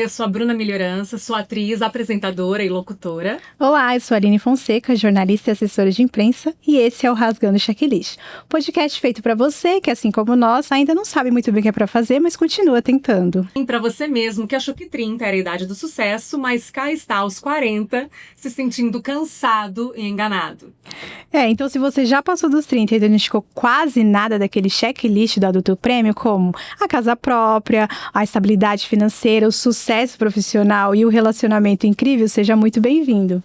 eu sou a Bruna Melhorança, sou atriz, apresentadora e locutora. Olá, eu sou a Aline Fonseca, jornalista e assessora de imprensa, e esse é o Rasgando Checklist, podcast feito para você que, assim como nós, ainda não sabe muito bem o que é para fazer, mas continua tentando. E para você mesmo que achou que 30 era a idade do sucesso, mas cá está aos 40, se sentindo cansado e enganado. Então se você já passou dos 30 e identificou quase nada daquele checklist do adulto prêmio, como a casa própria, a estabilidade financeira, o sucesso profissional e o relacionamento incrível, seja muito bem-vindo.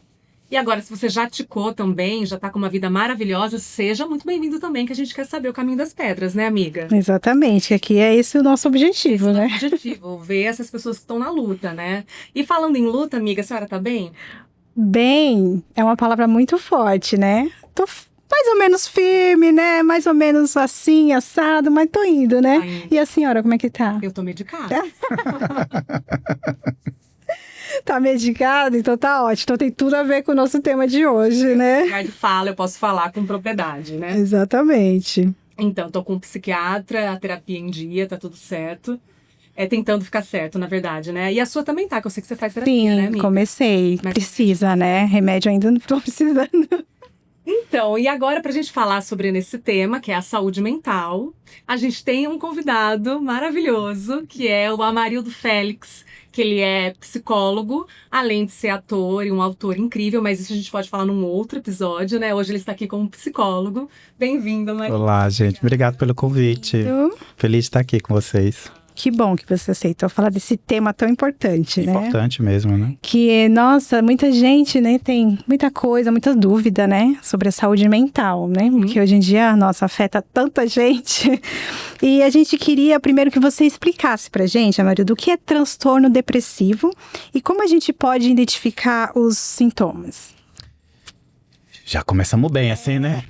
E agora, se você já ticou também, já tá com uma vida maravilhosa, seja muito bem-vindo também, que a gente quer saber o caminho das pedras, né, amiga? Exatamente, aqui é esse o nosso objetivo, né? Nosso objetivo, ver essas pessoas que estão na luta, né? E falando em luta, amiga, a senhora tá bem? Bem, é uma palavra muito forte, né? Tô mais ou menos firme, né? Mais ou menos assim, assado, mas tô indo, né? E a senhora, como é que tá? Eu tô medicada. Tá medicada? Então tá ótimo. Então tem tudo a ver com o nosso tema de hoje, né? Lugar de fala, eu posso falar com propriedade, né? Exatamente. Então, tô com um psiquiatra, a terapia em dia, tá tudo certo. Tentando ficar certo, na verdade, né? E a sua também tá, que eu sei que você faz terapia, Sim, né, amiga? comecei. Mas precisa, né? Remédio ainda não tô precisando. Então, e agora pra gente falar sobre esse tema, que é a saúde mental, a gente tem um convidado maravilhoso, que é o Amarildo Félix, que ele é psicólogo, além de ser ator e um autor incrível, mas isso a gente pode falar num outro episódio, né? Hoje ele está aqui como psicólogo. Bem-vindo, Amarildo. Olá, gente. Obrigado pelo convite. Feliz de estar aqui com vocês. Que bom que você aceitou falar desse tema tão importante, né? Importante mesmo, né? Que, nossa, muita gente, né, tem muita coisa, muita dúvida, né, sobre a saúde mental, né? Porque hoje em dia, nossa, afeta tanta gente. E a gente queria primeiro que você explicasse pra gente, Amarildo, o que é transtorno depressivo e como a gente pode identificar os sintomas. Já começamos bem assim, né?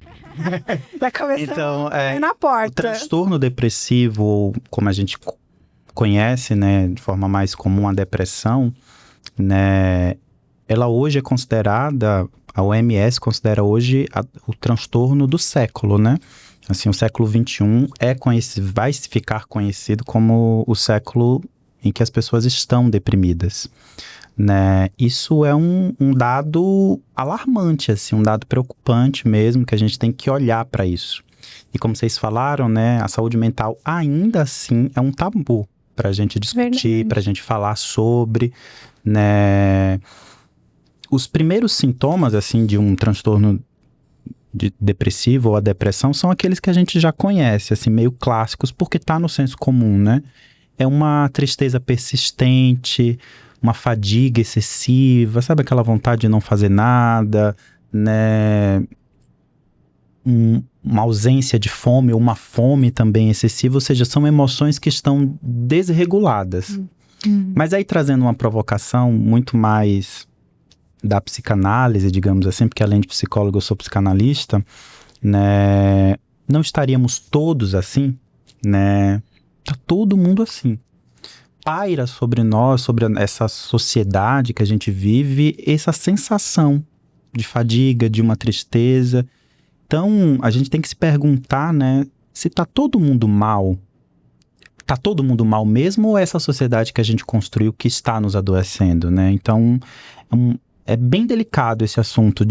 Vai começar Então, na porta. O transtorno depressivo, ou como a gente conhece, né, de forma mais comum, a depressão, né, ela hoje é considerada, a OMS considera hoje o transtorno do século, né? Assim, o século XXI vai ficar conhecido como o século em que as pessoas estão deprimidas, né? Isso é um dado alarmante, assim, um dado preocupante mesmo, que a gente tem que olhar para isso. E como vocês falaram, né, a saúde mental ainda assim é um tabu para a gente discutir, para a gente falar sobre, né? Os primeiros sintomas, assim, de um transtorno depressivo ou a depressão são aqueles que a gente já conhece, assim, meio clássicos, porque tá no senso comum, né? É uma tristeza persistente, uma fadiga excessiva, sabe aquela vontade de não fazer nada, né? Uma ausência de fome ou uma fome também excessiva, ou seja, são emoções que estão desreguladas. Mas aí trazendo uma provocação muito mais da psicanálise, digamos assim, porque além de psicólogo eu sou psicanalista, né? Não estaríamos todos assim, né? Tá todo mundo assim. Paira sobre nós, sobre essa sociedade que a gente vive, essa sensação de fadiga, de uma tristeza. Então, a gente tem que se perguntar, né, se tá todo mundo mal. Tá todo mundo mal mesmo ou é essa sociedade que a gente construiu que está nos adoecendo, né? Então, é bem delicado esse assunto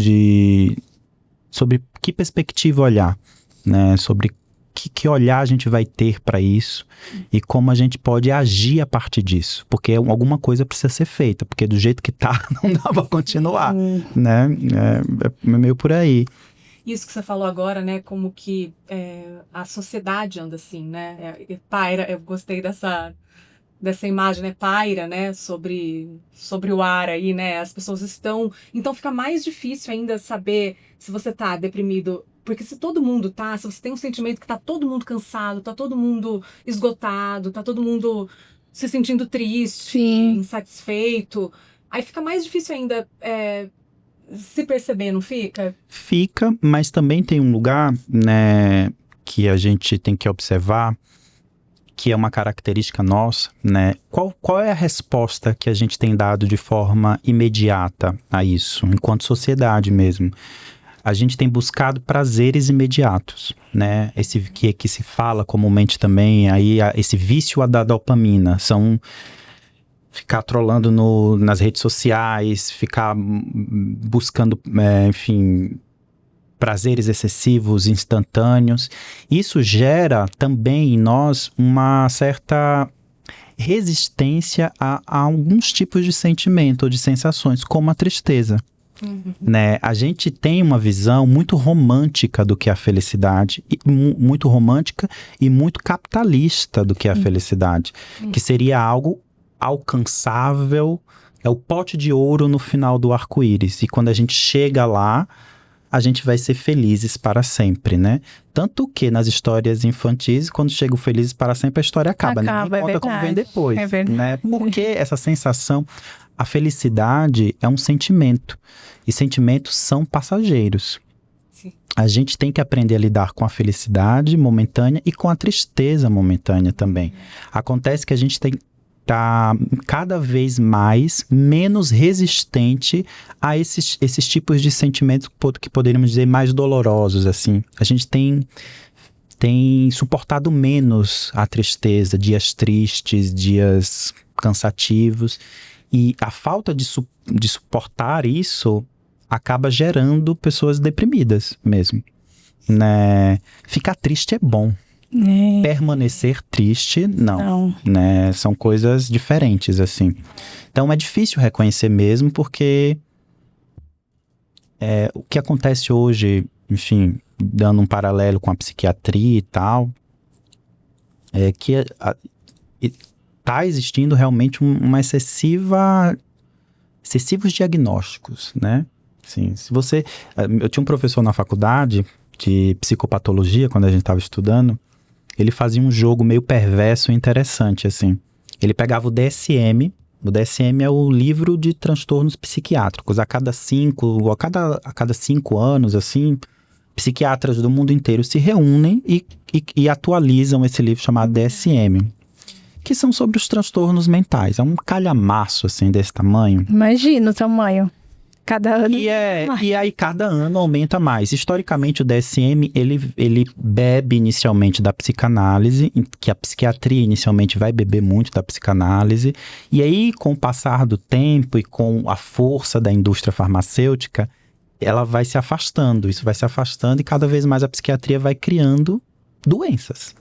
sobre que perspectiva olhar, né? Sobre que olhar a gente vai ter para isso e como a gente pode agir a partir disso. Porque alguma coisa precisa ser feita, porque do jeito que tá, não dá para continuar, né? É meio por aí. Isso que você falou agora, né, como que a sociedade anda assim, né, paira, eu gostei dessa imagem, né, paira, né, sobre o ar aí, né, as pessoas estão, então fica mais difícil ainda saber se você tá deprimido, porque se todo mundo tá, se você tem um sentimento que tá todo mundo cansado, tá todo mundo esgotado, tá todo mundo se sentindo triste, insatisfeito, aí fica mais difícil ainda se perceber, não fica? Fica, mas também tem um lugar, né, que a gente tem que observar, que é uma característica nossa, né? Qual é a resposta que a gente tem dado de forma imediata a isso, enquanto sociedade mesmo? A gente tem buscado prazeres imediatos, né? Esse que se fala comumente também, aí esse vício da dopamina, ficar trolando nas redes sociais, ficar buscando, enfim, prazeres excessivos, instantâneos. Isso gera também em nós uma certa resistência a alguns tipos de sentimento ou de sensações, como a tristeza. Né? A gente tem uma visão muito romântica do que é a felicidade, muito romântica e muito capitalista do que é a felicidade, que seria algo alcançável, é o pote de ouro no final do arco-íris, e quando a gente chega lá, a gente vai ser felizes para sempre, né? Tanto que nas histórias infantis, quando chega o felizes para sempre, a história acaba. Ninguém conta como vem depois, né? Porque essa sensação, a felicidade é um sentimento, e sentimentos são passageiros. Sim. A gente tem que aprender a lidar com a felicidade momentânea e com a tristeza momentânea também. Acontece que a gente tá cada vez menos resistente a esses tipos de sentimentos que poderíamos dizer mais dolorosos, assim. A gente tem suportado menos a tristeza, dias tristes, dias cansativos, e a falta de suportar isso acaba gerando pessoas deprimidas mesmo, né? Ficar triste é bom. Permanecer triste, não. Né? São coisas diferentes, assim. Então é difícil reconhecer mesmo, porque o que acontece hoje, enfim, dando um paralelo com a psiquiatria e tal, é que está existindo realmente uma excessivos diagnósticos, né? Assim, eu tinha um professor na faculdade de psicopatologia, quando a gente estava estudando. Ele fazia um jogo meio perverso e interessante, assim. Ele pegava o DSM. O DSM é o livro de transtornos psiquiátricos. A cada 5 anos, assim, psiquiatras do mundo inteiro se reúnem e atualizam esse livro chamado DSM, que são sobre os transtornos mentais. É um calhamaço, assim, desse tamanho. Imagina o tamanho. Cada ano. E aí cada ano aumenta mais. Historicamente, o DSM, ele bebe inicialmente da psicanálise, que a psiquiatria inicialmente vai beber muito da psicanálise, e aí com o passar do tempo e com a força da indústria farmacêutica, ela vai se afastando, isso vai se afastando, e cada vez mais a psiquiatria vai criando doenças,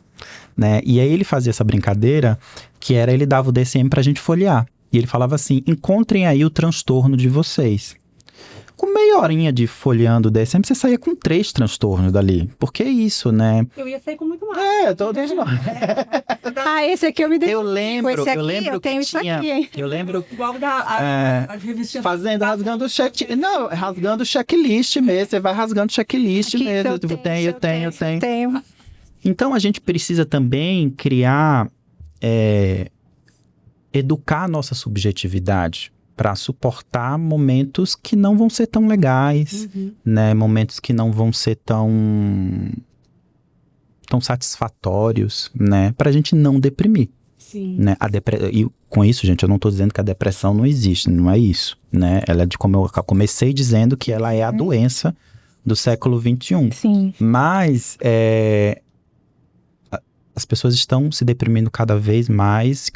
né? E aí ele fazia essa brincadeira, que era, ele dava o DSM pra gente folhear, e ele falava assim: encontrem aí o transtorno de vocês. Com meia horinha de folheando o DSM, você saía com 3 transtornos dali. Porque é isso, né? Eu ia sair com muito mais. Todos nós. Esse aqui eu me Eu lembro eu tenho que isso tinha, aqui, hein? eu lembro Igual a revistinha. rasgando o check. Não, rasgando o checklist mesmo. Você vai rasgando o checklist Aqui, mesmo. eu tenho. Então a gente precisa também criar, educar a nossa subjetividade para suportar momentos que não vão ser tão legais, né? Momentos que não vão ser tão satisfatórios, né? Para a gente não deprimir. Sim. Né? E com isso, gente, eu não estou dizendo que a depressão não existe, não é isso, né? Ela é como eu comecei dizendo, que ela é a doença do século XXI. Sim. Mas as pessoas estão se deprimindo cada vez mais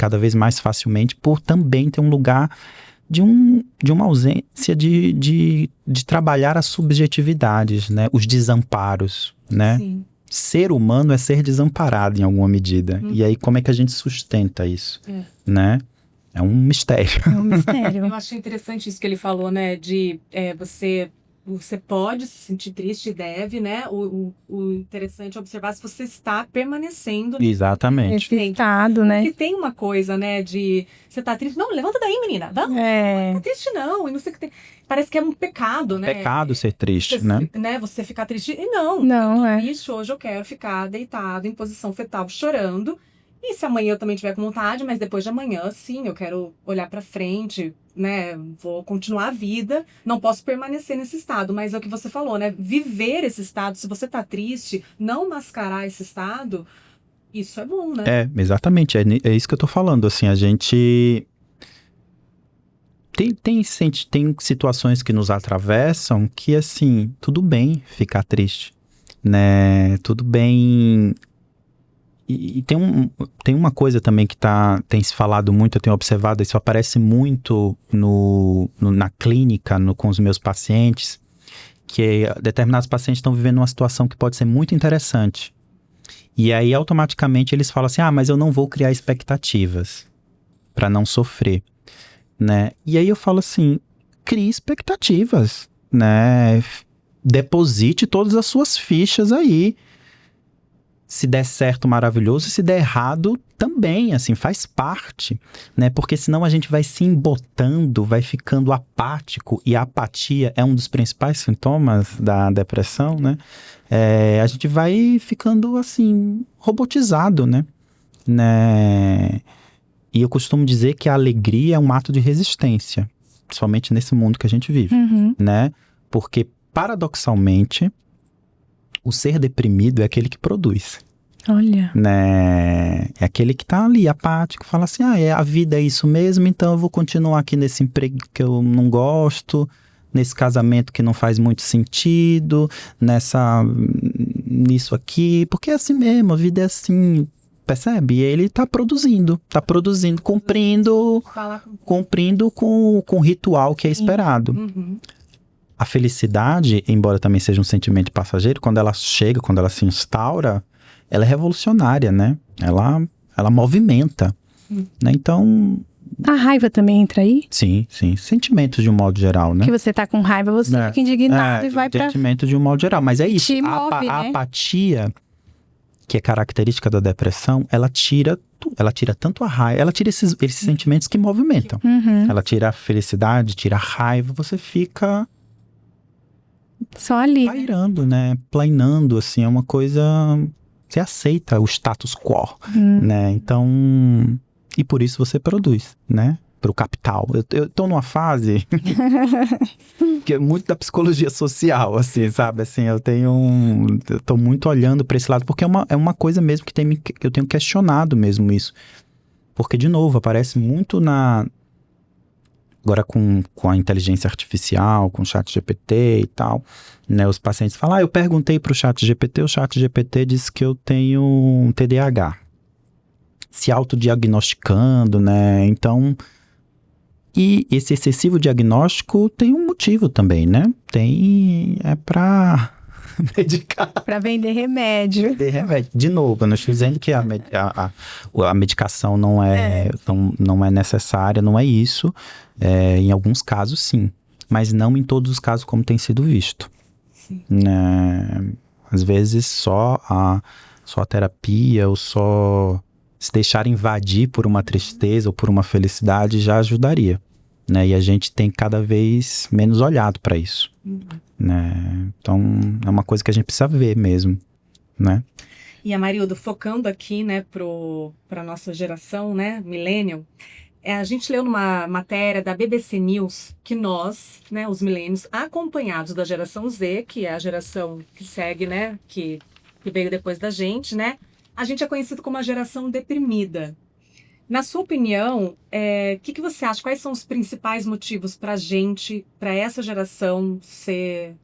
facilmente, por também ter um lugar de uma ausência de trabalhar as subjetividades, né? Os desamparos, né? Sim. Ser humano é ser desamparado em alguma medida. E aí, como é que a gente sustenta isso? Né? É um mistério. É um mistério. Eu achei interessante isso que ele falou, né? De você pode se sentir triste, deve, né? O interessante é observar se você está permanecendo. Exatamente. Esse estado, né? Porque tem uma coisa, né? De você tá triste. Não, levanta daí, menina. Vamos. Não tá triste, não. E não sei o que tem. Parece que é um pecado, né? Pecado ser triste, né? Você ficar triste. E não. Não, eu tô triste, hoje eu quero ficar deitado em posição fetal, chorando. E se amanhã eu também tiver com vontade, mas depois de amanhã, sim, eu quero olhar pra frente, né? Vou continuar a vida, não posso permanecer nesse estado. Mas é o que você falou, né? Viver esse estado, se você tá triste, não mascarar esse estado, isso é bom, né? Exatamente. É isso que eu tô falando. Assim, a gente tem situações que nos atravessam que, assim, tudo bem ficar triste, né? Tudo bem E tem uma coisa também que tem se falado muito, eu tenho observado, isso aparece muito na clínica, com os meus pacientes, que determinados pacientes estão vivendo uma situação que pode ser muito interessante. E aí, automaticamente, eles falam assim, mas eu não vou criar expectativas para não sofrer, né? E aí eu falo assim, crie expectativas, né? Deposite todas as suas fichas aí. Se der certo, maravilhoso. Se der errado, também, assim, faz parte, né? Porque senão a gente vai se embotando, vai ficando apático. E a apatia é um dos principais sintomas da depressão, né? A gente vai ficando, assim, robotizado, né? E eu costumo dizer que a alegria é um ato de resistência. Somente nesse mundo que a gente vive, né? Porque, paradoxalmente, o ser deprimido é aquele que produz. Olha. Né? É aquele que tá ali, apático, fala assim, a vida é isso mesmo, então eu vou continuar aqui nesse emprego que eu não gosto, nesse casamento que não faz muito sentido, nisso aqui, porque é assim mesmo, a vida é assim, percebe? E ele tá produzindo, cumprindo com o ritual que é esperado. Uhum. A felicidade, embora também seja um sentimento passageiro, quando ela chega, quando ela se instaura, ela é revolucionária, né? Ela movimenta, né? Então... A raiva também entra aí? Sim. Sentimentos de um modo geral, né? Que você tá com raiva, você fica indignado e vai pra... Sentimento de um modo geral, mas é isso. Te move, a apatia, que é característica da depressão, ela tira tanto a raiva, ela tira esses sentimentos que movimentam. Ela tira a felicidade, tira a raiva, você fica... Só ali. pairando, né? Planeando, assim, é uma coisa... Você aceita o status quo, né? Então... E por isso você produz, né? Pro capital. Eu tô numa fase... que é muito da psicologia social, assim, sabe? Assim, eu tô muito olhando pra esse lado, porque é uma coisa mesmo que eu tenho questionado mesmo isso. Porque, de novo, aparece muito agora com a inteligência artificial, com o ChatGPT e tal, né, os pacientes falam, eu perguntei pro ChatGPT, o ChatGPT disse que eu tenho um TDAH, se autodiagnosticando, né, então, e esse excessivo diagnóstico tem um motivo também, né, é pra medicar. Pra vender remédio. Vender remédio. De novo, eu não estou dizendo que a medicação não é necessária, não é isso. Em alguns casos, sim. Mas não em todos os casos como tem sido visto. Sim. Às vezes só a terapia ou só se deixar invadir por uma tristeza ou por uma felicidade já ajudaria. Né? E a gente tem cada vez menos olhado para isso. Né? Então, é uma coisa que a gente precisa ver mesmo, né? E Amarildo, focando aqui, né, para nossa geração, né, millennial, a gente leu numa matéria da BBC News que nós, né, os millennials, acompanhados da geração Z, que é a geração que segue, né, que veio depois da gente, né, a gente é conhecido como a geração deprimida. Na sua opinião, o que você acha? Quais são os principais motivos para essa geração ser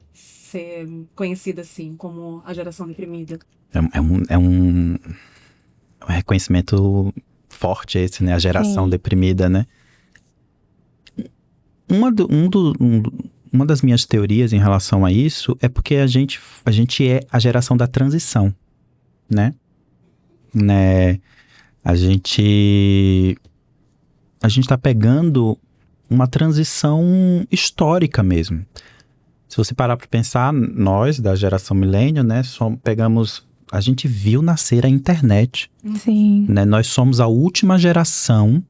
conhecida assim, como a geração deprimida? É um reconhecimento forte esse, né? A geração deprimida, né? Uma das minhas teorias em relação a isso é porque a gente é a geração da transição, né? A gente tá pegando uma transição histórica mesmo. Se você parar para pensar, nós da geração millennial, né, a gente viu nascer a internet. Sim. Né? Nós somos a última geração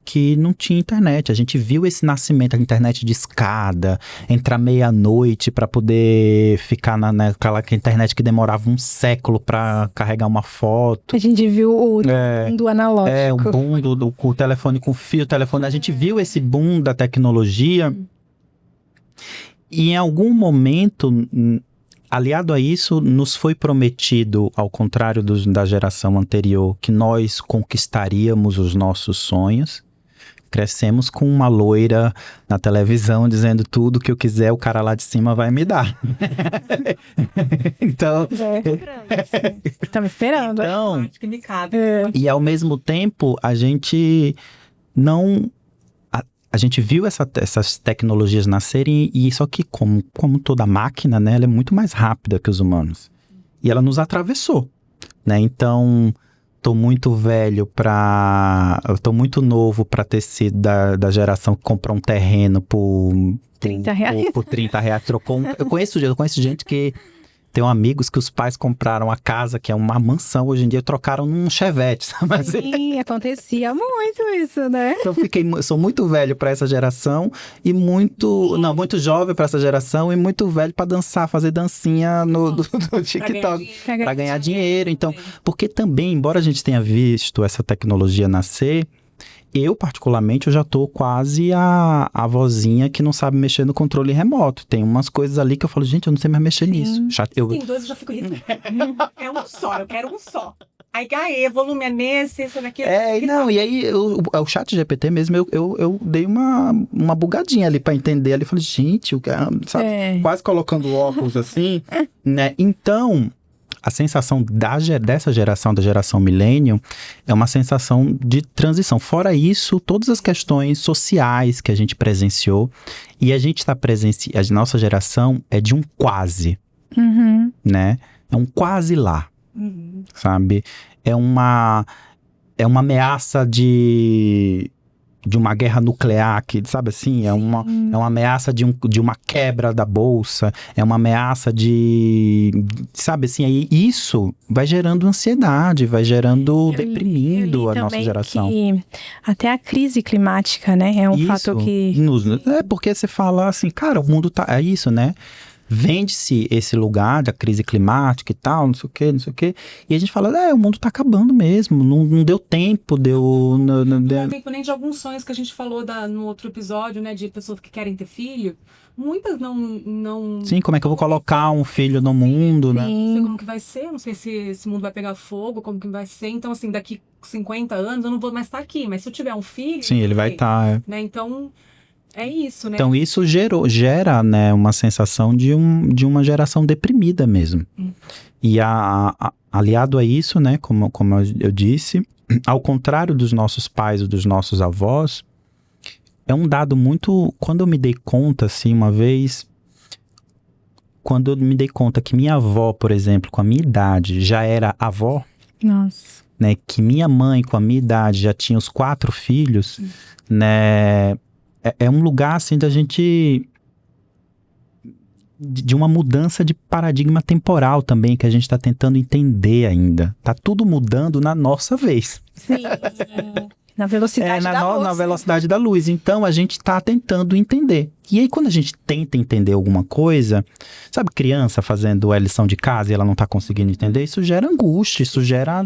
que não tinha internet. A gente viu esse nascimento, a internet de escada, entrar meia-noite para poder ficar naquela internet que demorava um século para carregar uma foto. A gente viu o boom do analógico. O boom do telefone com fio, telefone. A gente viu esse boom da tecnologia e em algum momento, aliado a isso, nos foi prometido, ao contrário da geração anterior, que nós conquistaríamos os nossos sonhos. Crescemos com uma loira na televisão dizendo tudo que eu quiser, o cara lá de cima vai me dar. Então... Estamos esperando. Então, Acho que me cabe. e ao mesmo tempo, a gente não... A gente viu essas tecnologias nascerem e só que como toda máquina, né, ela é muito mais rápida que os humanos. E ela nos atravessou, né? Então, tô muito novo para ter sido da geração que comprou um terreno por 30 reais. Por 30 reais. Eu conheço gente que tem amigos que os pais compraram a casa, que é uma mansão, hoje em dia trocaram num Chevette, sabe? Sim, acontecia muito isso, né? Então eu sou muito velho para essa geração e muito jovem para essa geração e muito velho para dançar, fazer dancinha no TikTok para ganhar dinheiro. Então, porque também, embora a gente tenha visto essa tecnologia nascer, eu, particularmente, eu já tô quase a vozinha que não sabe mexer no controle remoto. Tem umas coisas ali que eu falo, gente, eu não sei mais mexer nisso. Tem dois, eu já fico irritada. É um só, eu quero um só. Aí, volume é nesse, esse daqui. E aí, o chat GPT mesmo, eu dei uma bugadinha ali pra entender. Ali, falei, gente, sabe? Quase colocando óculos assim, né? Então... A sensação dessa geração, da geração millennial, é uma sensação de transição. Fora isso, todas as questões sociais que a gente presenciou, e a gente está a nossa geração é de um quase, né? É um quase lá, sabe? É uma ameaça de uma guerra nuclear, que, sabe assim, é uma ameaça de uma quebra da bolsa, é uma ameaça sabe assim, aí isso vai gerando ansiedade, vai gerando deprimindo a nossa geração. Que até a crise climática, né, é um fato que... porque você fala assim, cara, o mundo tá... É isso, né? Vende-se esse lugar da crise climática e tal, não sei o quê. E a gente fala, o mundo tá acabando mesmo, não deu tempo, Não deu tempo nem de alguns sonhos que a gente falou no outro episódio, né, de pessoas que querem ter filho. Muitas não... Sim, como é que eu vou colocar um filho no mundo, né? Não sei como que vai ser, não sei se esse mundo vai pegar fogo, como que vai ser. Então, assim, daqui 50 anos eu não vou mais estar aqui, mas se eu tiver um filho... Sim, ele vai estar... Né, então... É isso, né? Então isso gera, né, uma sensação de uma geração deprimida mesmo. E aliado a isso, né, como eu disse, ao contrário dos nossos pais ou dos nossos avós, é um dado muito... Quando eu me dei conta, assim, uma vez... Quando eu me dei conta que minha avó, por exemplo, com a minha idade, já era avó... Nossa. Né, que minha mãe, com a minha idade, já tinha os 4 filhos, né... É um lugar, assim, da gente... De uma mudança de paradigma temporal também, que a gente está tentando entender ainda. Tá tudo mudando na nossa vez. Sim. Na velocidade da luz. Na velocidade da luz. Então, a gente está tentando entender. E aí, quando a gente tenta entender alguma coisa... Sabe, criança fazendo a lição de casa e ela não está conseguindo entender? Isso gera angústia, isso gera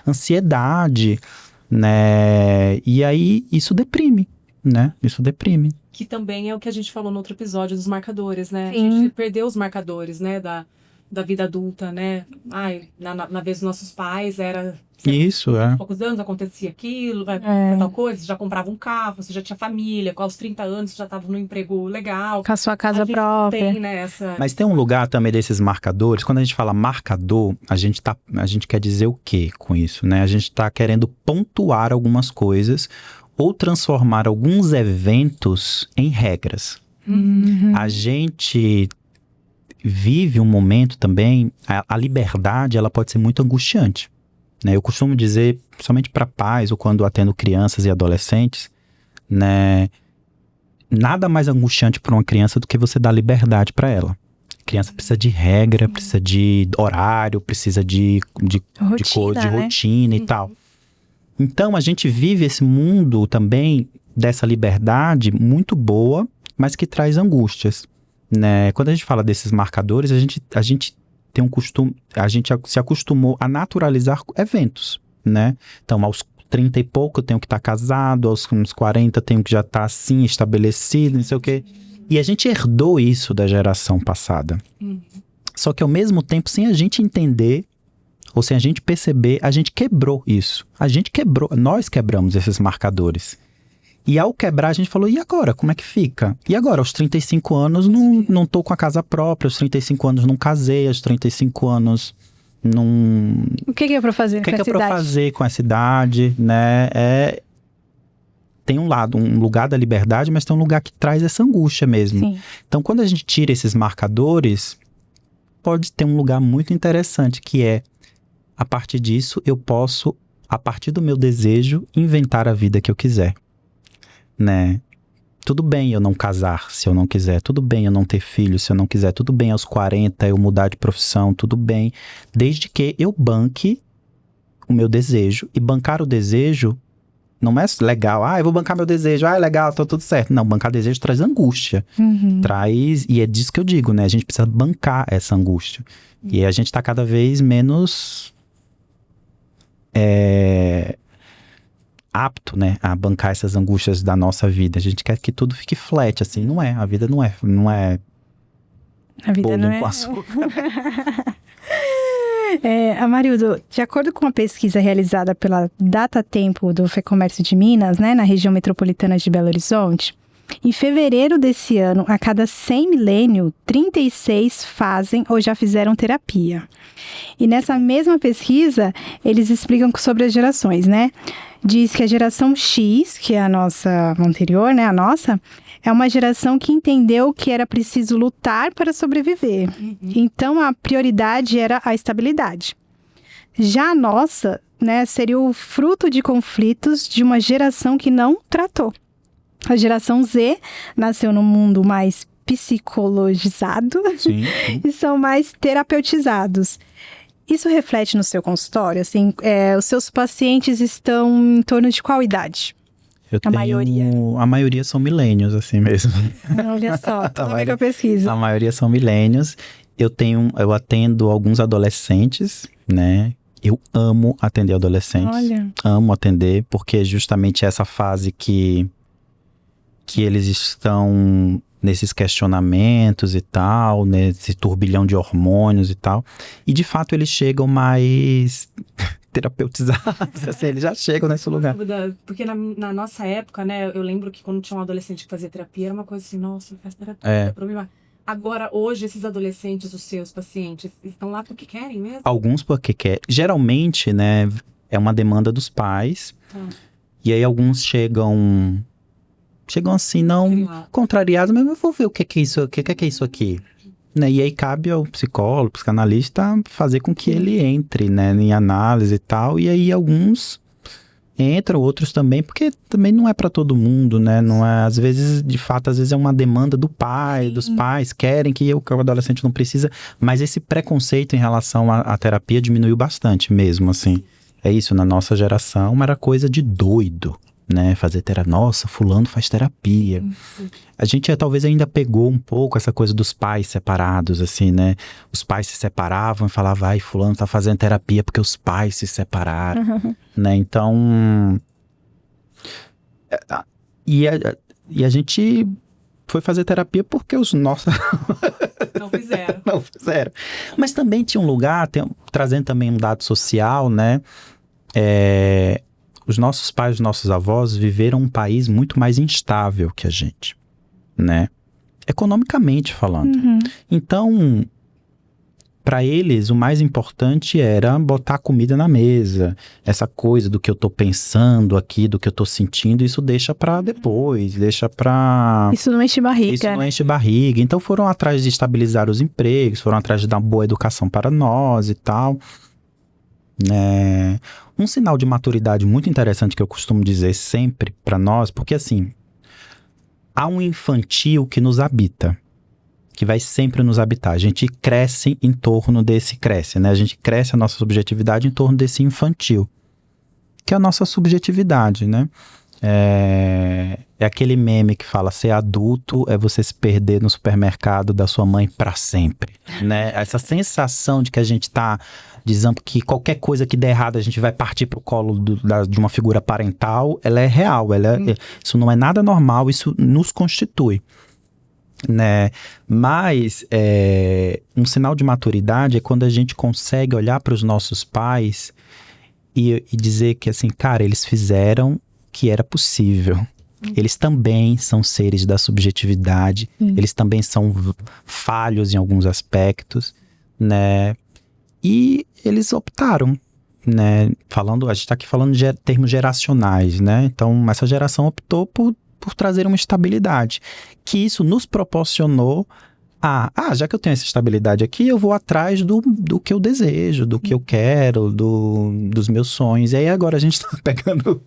ansiedade, né? E aí, isso deprime. Né? Isso deprime. Que também é o que a gente falou no outro episódio dos marcadores, né? Sim. A gente perdeu os marcadores, né? Da vida adulta, né? Na vez dos nossos pais era... Isso, poucos anos acontecia aquilo, tal coisa, você já comprava um carro, você já tinha família, com aos 30 anos você já estava num emprego legal. Com a sua casa própria. Tem, né, Mas tem um lugar também desses marcadores, quando a gente fala marcador, a gente quer dizer o quê com isso, né? A gente está querendo pontuar algumas coisas ou transformar alguns eventos em regras. A gente vive um momento também, a liberdade, ela pode ser muito angustiante, né? Eu costumo dizer, principalmente para pais ou quando atendo crianças e adolescentes, né? Nada mais angustiante para uma criança do que você dar liberdade para ela. A criança precisa de regra, precisa de horário, precisa de rotina e tal. Então, a gente vive esse mundo também dessa liberdade muito boa, mas que traz angústias, né? Quando a gente fala desses marcadores, a gente tem um costume, a gente se acostumou a naturalizar eventos, né? Então, aos 30 e pouco eu tenho que estar casado, aos uns 40 eu tenho que já estar assim, estabelecido, não sei o quê. E a gente herdou isso da geração passada. Só que ao mesmo tempo, sem a gente entender, ou sem a gente perceber, a gente quebrou isso. Nós quebramos esses marcadores. E ao quebrar, a gente falou, e agora? Como é que fica? E agora? Aos 35 anos, não tô com a casa própria. Aos 35 anos, não casei. Aos 35 anos, não... O que é pra fazer com essa idade? O que é pra fazer com essa idade, né? Tem um lugar da liberdade, mas tem um lugar que traz essa angústia mesmo. Sim. Então, quando a gente tira esses marcadores, pode ter um lugar muito interessante, que é, a partir disso, eu posso, a partir do meu desejo, inventar a vida que eu quiser. Né? Tudo bem eu não casar se eu não quiser, tudo bem eu não ter filho se eu não quiser, tudo bem aos 40 eu mudar de profissão, tudo bem, desde que eu banque o meu desejo. E bancar o desejo não é legal, eu vou bancar meu desejo, é legal, tá tudo certo. Não, bancar desejo traz angústia, e é disso que eu digo, né? A gente precisa bancar essa angústia. E a gente tá cada vez menos apto, né, a bancar essas angústias da nossa vida. A gente quer que tudo fique flat, assim, não é. A vida não é a vida bolo não é com açúcar. Amarildo, de acordo com uma pesquisa realizada pela Data Tempo do FEComércio de Minas, né, na região metropolitana de Belo Horizonte, em fevereiro desse ano, a cada 100 milênios, 36 fazem ou já fizeram terapia. E nessa mesma pesquisa, eles explicam sobre as gerações, né? Diz que a geração X, que é a nossa anterior, né, a nossa, é uma geração que entendeu que era preciso lutar para sobreviver. Então, a prioridade era a estabilidade. Já a nossa, né, seria o fruto de conflitos de uma geração que não tratou. A geração Z nasceu num mundo mais psicologizado e são mais terapeutizados. Isso reflete no seu consultório? Assim, os seus pacientes estão em torno de qual idade? Maioria? A maioria são milênios, assim mesmo. Olha só, tudo bem que eu pesquiso. A maioria são milênios. Eu atendo alguns adolescentes, né? Eu amo atender adolescentes. Olha. Amo atender, porque é justamente essa fase que eles estão nesses questionamentos e tal, nesse turbilhão de hormônios e tal. E, de fato, eles chegam mais terapeutizados, assim, eles já chegam nesse lugar. Porque na nossa época, né, eu lembro que quando tinha um adolescente que fazia terapia, era uma coisa assim, nossa, faz terapia, problema. Agora, hoje, esses adolescentes, os seus pacientes, estão lá porque querem mesmo? Alguns porque querem. Geralmente, né, é uma demanda dos pais. E aí, alguns chegam assim, não contrariados, mas eu vou ver o que é isso, aqui. Né? E aí cabe ao psicólogo, psicanalista, fazer com que ele entre, né, em análise e tal. E aí alguns entram, outros também, porque também não é para todo mundo, né? Não é, às vezes, de fato, às vezes é uma demanda do pai, dos pais, querem que o adolescente não precisa. Mas esse preconceito em relação à terapia diminuiu bastante mesmo, assim. É isso, na nossa geração era coisa de doido. Né, fazer terapia, nossa, fulano faz terapia. A gente talvez ainda pegou um pouco essa coisa dos pais separados, assim, né? Os pais se separavam e falavam, ai, fulano tá fazendo terapia porque os pais se separaram, né? Então, e a gente foi fazer terapia porque os nossos não fizeram. Mas também tinha um lugar, trazendo também um dado social, né? Os nossos pais, os nossos avós viveram um país muito mais instável que a gente, né? Economicamente falando. Então, para eles, o mais importante era botar comida na mesa. Essa coisa do que eu tô pensando aqui, do que eu tô sentindo, isso deixa para depois, deixa para... Isso não enche barriga. Isso não enche barriga. Então, foram atrás de estabilizar os empregos, foram atrás de dar uma boa educação para nós e tal. Um sinal de maturidade muito interessante que eu costumo dizer sempre para nós, porque assim, há um infantil que nos habita, que vai sempre nos habitar. A gente cresce em torno desse, né? A gente cresce a nossa subjetividade em torno desse infantil, que é a nossa subjetividade, né? É aquele meme que fala, ser adulto é você se perder no supermercado da sua mãe para sempre, né? Essa sensação de que a gente tá dizendo que qualquer coisa que der errado a gente vai partir pro colo de uma figura parental, ela é real, isso não é nada normal, isso nos constitui, né? Mas um sinal de maturidade é quando a gente consegue olhar para os nossos pais e dizer que assim, cara, eles fizeram que era possível, Eles também são seres da subjetividade, eles também são falhos em alguns aspectos, né? E eles optaram, né? A gente está aqui falando de termos geracionais, né? Então, essa geração optou por trazer uma estabilidade, que isso nos proporcionou já que eu tenho essa estabilidade aqui, eu vou atrás do que eu desejo, do que eu quero, dos meus sonhos. E aí agora a gente tá pegando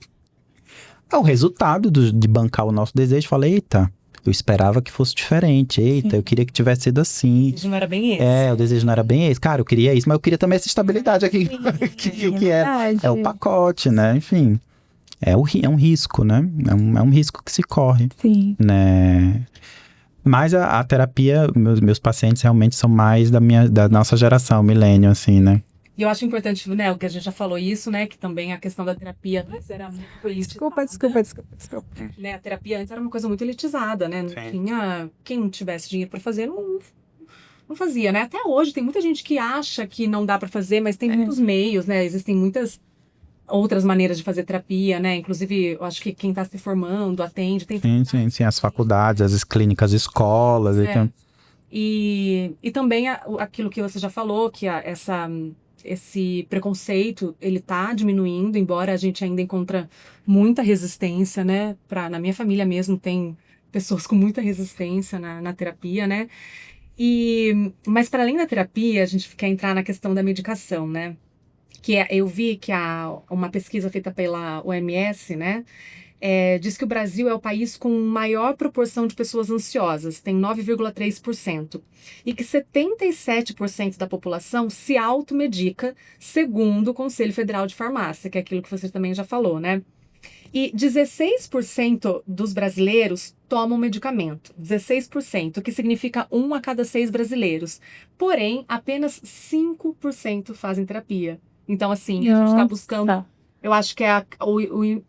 o resultado de bancar o nosso desejo. Falei, eita, eu esperava que fosse diferente. Eita, eu queria que tivesse sido assim. O desejo não era bem esse. O desejo não era bem esse. Cara, eu queria isso, mas eu queria também essa estabilidade aqui. que é o pacote, né? Enfim, é um risco, né? É um risco que se corre. Sim. Né? Mas a terapia, meus pacientes realmente são mais da nossa geração, milênio, assim, né? E eu acho importante, né, o que a gente já falou isso, né, que também a questão da terapia antes era muito elitizada. Desculpa. Né, a terapia antes era uma coisa muito elitizada, né? Não tinha... Quem não tivesse dinheiro para fazer, não fazia, né? Até hoje tem muita gente que acha que não dá para fazer, mas tem muitos meios, né? Existem muitas outras maneiras de fazer terapia, né? Inclusive, eu acho que quem está se formando, atende, tem... Sim, as faculdades, as clínicas, escolas. E também aquilo que você já falou, que esse preconceito, ele tá diminuindo, embora a gente ainda encontra muita resistência, né? Na minha família mesmo tem pessoas com muita resistência na terapia, né? Mas para além da terapia, a gente quer entrar na questão da medicação, né? Eu vi que uma pesquisa feita pela OMS, né, diz que o Brasil é o país com maior proporção de pessoas ansiosas, tem 9,3%, e que 77% da população se automedica, segundo o Conselho Federal de Farmácia, que é aquilo que você também já falou, né? E 16% dos brasileiros tomam medicamento. 16%, o que significa 1 a cada 6 brasileiros. Porém, apenas 5% fazem terapia. Então, assim, a gente está buscando... Eu acho que é o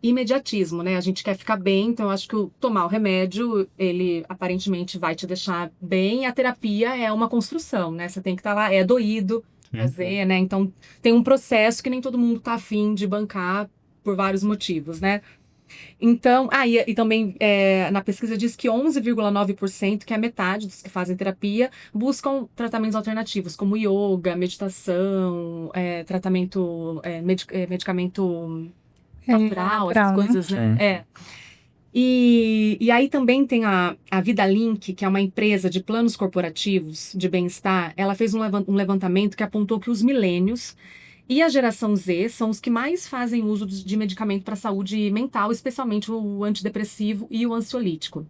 imediatismo, né? A gente quer ficar bem, então eu acho que tomar o remédio, ele aparentemente vai te deixar bem. A terapia é uma construção, né? Você tem que estar lá, é doído fazer, né? Então, tem um processo que nem todo mundo tá afim de bancar por vários motivos, né? Então, e também na pesquisa diz que 11,9%, que é a metade dos que fazem terapia, buscam tratamentos alternativos, como yoga, meditação, medicamento natural, essas coisas, né? E aí também tem a VidaLink, que é uma empresa de planos corporativos de bem-estar. Ela fez um levantamento que apontou que os milênios e a geração Z são os que mais fazem uso de medicamento para saúde mental, especialmente o antidepressivo e o ansiolítico.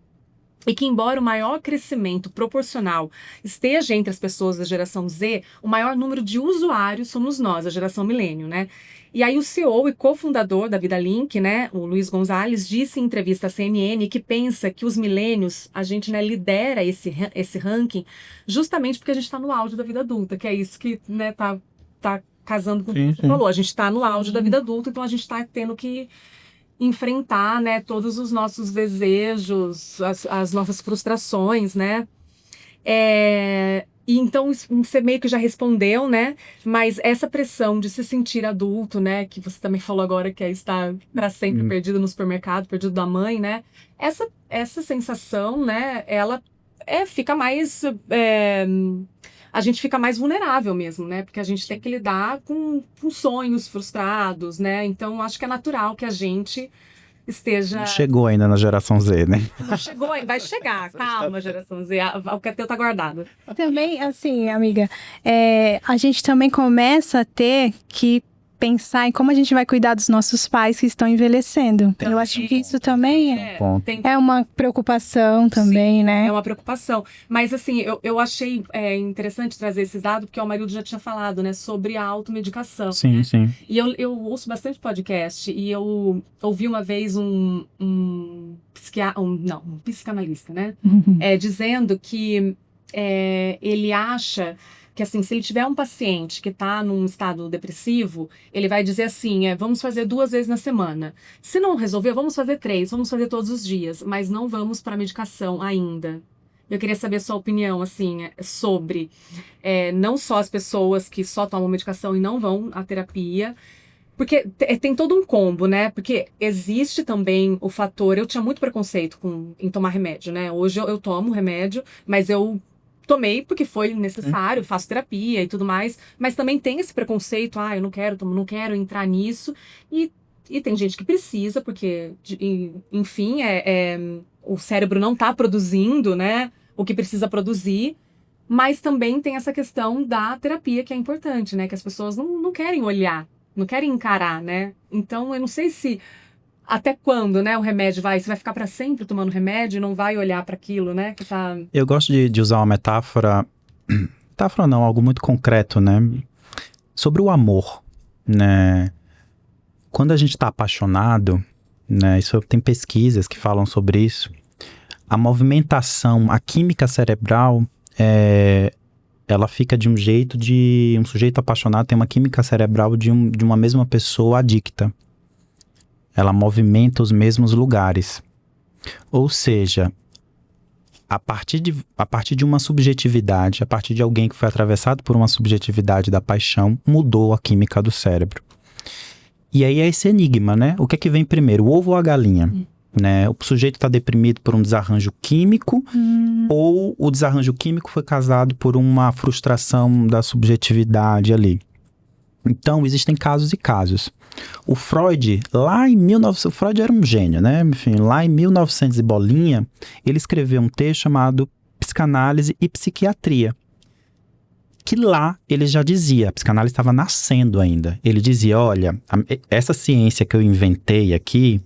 E que, embora o maior crescimento proporcional esteja entre as pessoas da geração Z, o maior número de usuários somos nós, a geração milênio, né? E aí o CEO e cofundador da VidaLink, né, o Luiz Gonzalez, disse em entrevista à CNN que pensa que os milênios, a gente, né, lidera esse ranking justamente porque a gente está no auge da vida adulta, que é isso que, né, tá casando com o que você falou. A gente está no auge da vida adulta, então a gente está tendo que enfrentar, né, todos os nossos desejos, as nossas frustrações, né? E então você meio que já respondeu, né? Mas essa pressão de se sentir adulto, né? Que você também falou agora que é estar para sempre perdido no supermercado, perdido da mãe, né? Essa sensação, né? Ela fica mais... a gente fica mais vulnerável mesmo, né? Porque a gente tem que lidar com sonhos frustrados, né? Então, acho que é natural que a gente esteja... Não chegou ainda na geração Z, né? Não chegou ainda, vai chegar. Calma, geração Z. O que é teu tá guardado. Também, assim, amiga, a gente também começa a ter que pensar em como a gente vai cuidar dos nossos pais que estão envelhecendo. Eu acho que isso também é uma preocupação também, sim, né? É uma preocupação. Mas, assim, eu achei interessante trazer esses dados, porque o marido já tinha falado, né, sobre a automedicação. Sim, né? sim. E eu ouço bastante podcast, e eu ouvi uma vez um psicanalista, né, dizendo que ele acha que, assim, se ele tiver um paciente que está num estado depressivo, ele vai dizer assim, vamos fazer 2 vezes na semana. Se não resolver, vamos fazer 3, vamos fazer todos os dias, mas não vamos para a medicação ainda. Eu queria saber a sua opinião, assim, sobre não só as pessoas que só tomam medicação e não vão à terapia, Porque tem todo um combo, né? Porque existe também o fator... Eu tinha muito preconceito em tomar remédio, né? Hoje eu tomo remédio, mas eu tomei porque foi necessário, faço terapia e tudo mais. Mas também tem esse preconceito, eu não quero entrar nisso. E tem gente que precisa, porque, enfim, o cérebro não tá produzindo, né? O que precisa produzir. Mas também tem essa questão da terapia que é importante, né? Que as pessoas não querem olhar, não querem encarar, né? Então, eu não sei se até quando, né, o remédio você vai ficar para sempre tomando remédio e não vai olhar para aquilo, né? Que tá... Eu gosto de usar uma metáfora não, algo muito concreto, né? Sobre o amor, né? Quando a gente está apaixonado, né? Isso tem pesquisas que falam sobre isso. A movimentação, a química cerebral, ela fica de um jeito de... Um sujeito apaixonado tem uma química cerebral de uma mesma pessoa adicta. Ela movimenta os mesmos lugares. Ou seja, a partir de uma subjetividade, a partir de alguém que foi atravessado por uma subjetividade da paixão, mudou a química do cérebro. E aí é esse enigma, né? O que é que vem primeiro, o ovo ou a galinha? Né? O sujeito está deprimido por um desarranjo químico ou o desarranjo químico foi causado por uma frustração da subjetividade ali. Então, existem casos e casos. O Freud, o Freud era um gênio, né? Enfim, lá em 1900 e bolinha, ele escreveu um texto chamado Psicanálise e Psiquiatria. Que lá ele já dizia, a psicanálise estava nascendo ainda. Ele dizia, olha, essa ciência que eu inventei aqui,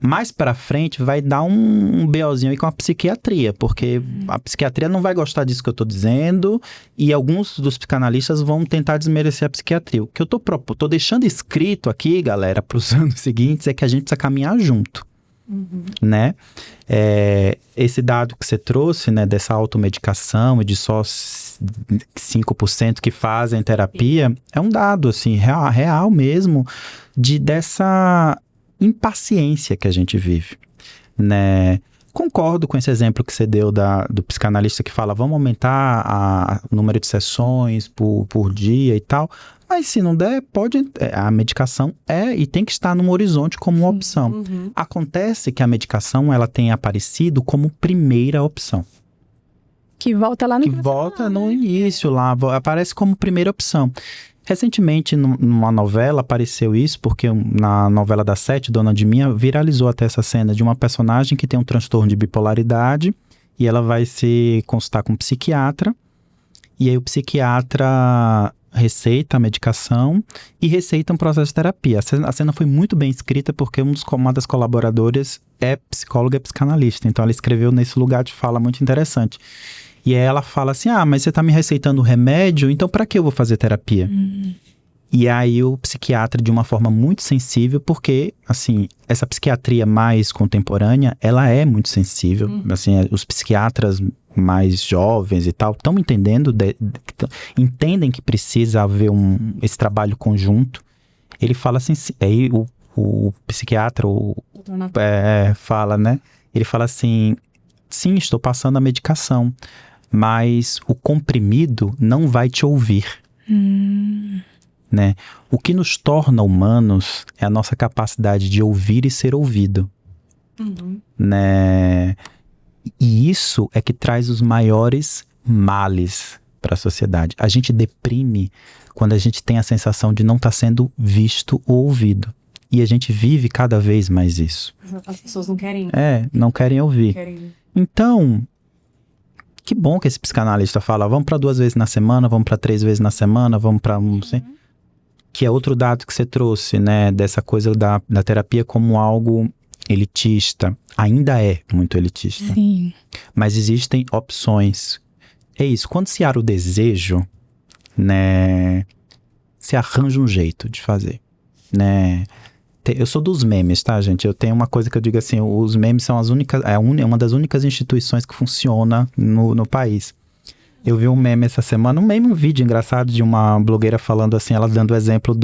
mais pra frente vai dar um BOzinho aí com a psiquiatria, porque a psiquiatria não vai gostar disso que eu tô dizendo e alguns dos psicanalistas vão tentar desmerecer a psiquiatria. O que eu tô deixando escrito aqui, galera, pros anos seguintes é que a gente precisa caminhar junto, né? Esse dado que você trouxe, né, dessa automedicação e de só 5% que fazem terapia, é um dado, assim, real mesmo, dessa impaciência que a gente vive, né? Concordo com esse exemplo que você deu do psicanalista que fala, vamos aumentar o número de sessões por dia e tal, mas se não der, a medicação e tem que estar no horizonte como uma opção. Acontece que a medicação, ela tem aparecido como primeira opção. Que volta lá no Que volta no início lá, aparece como primeira opção. Recentemente, numa novela, apareceu isso, porque na novela da Sete, Dona de Minha, viralizou até essa cena de uma personagem que tem um transtorno de bipolaridade e ela vai se consultar com um psiquiatra, e aí o psiquiatra receita a medicação e receita um processo de terapia. A cena foi muito bem escrita porque uma das colaboradoras é psicóloga e psicanalista, então ela escreveu nesse lugar de fala muito interessante. E aí ela fala assim, mas você tá me receitando remédio, então pra que eu vou fazer terapia? E aí o psiquiatra, de uma forma muito sensível, porque, assim, essa psiquiatria mais contemporânea, ela é muito sensível. Assim, os psiquiatras mais jovens e tal, estão entendendo, entendem que precisa haver esse trabalho conjunto. Ele fala assim, aí o psiquiatra fala, né? Ele fala assim, sim, estou passando a medicação, mas o comprimido não vai te ouvir. Né? O que nos torna humanos é a nossa capacidade de ouvir e ser ouvido. Né? E isso é que traz os maiores males para a sociedade. A gente deprime quando a gente tem a sensação de não estar sendo visto ou ouvido. E a gente vive cada vez mais isso. As pessoas não querem... não querem ouvir. Então, que bom que esse psicanalista fala, vamos para 2 vezes na semana, vamos para 3 vezes na semana, vamos para... Que é outro dado que você trouxe, né? Dessa coisa da terapia como algo elitista. Ainda é muito elitista. Sim. Mas existem opções. É isso, quando se há o desejo, né? Se arranja um jeito de fazer, né? Eu sou dos memes, tá, gente? Eu tenho uma coisa que eu digo assim, os memes são as únicas... É uma das únicas instituições que funciona no país. Eu vi um meme essa semana, um vídeo engraçado de uma blogueira falando assim, ela dando o exemplo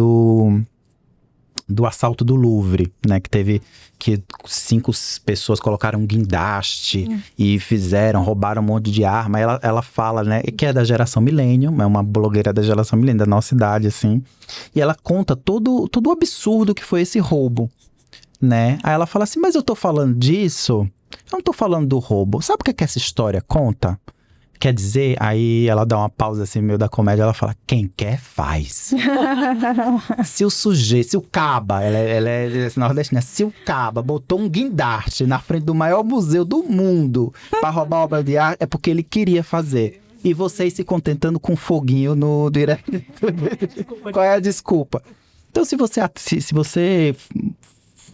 do assalto do Louvre, né? Que teve que 5 pessoas colocaram um guindaste e roubaram um monte de arma. Ela fala, né? Que é da geração Millennium, é uma blogueira da geração Millennium, da nossa idade, assim. E ela conta todo o absurdo que foi esse roubo, né? Aí ela fala assim, mas eu tô falando disso, eu não tô falando do roubo. Sabe o que é que essa história conta? Quer dizer, aí ela dá uma pausa assim, meio da comédia, ela fala, quem quer faz. Se o caba, ela é nordestina, se o caba botou um guindaste na frente do maior museu do mundo pra roubar obra de arte, é porque ele queria fazer. E vocês se contentando com foguinho no direto. Qual é a desculpa? Então, se você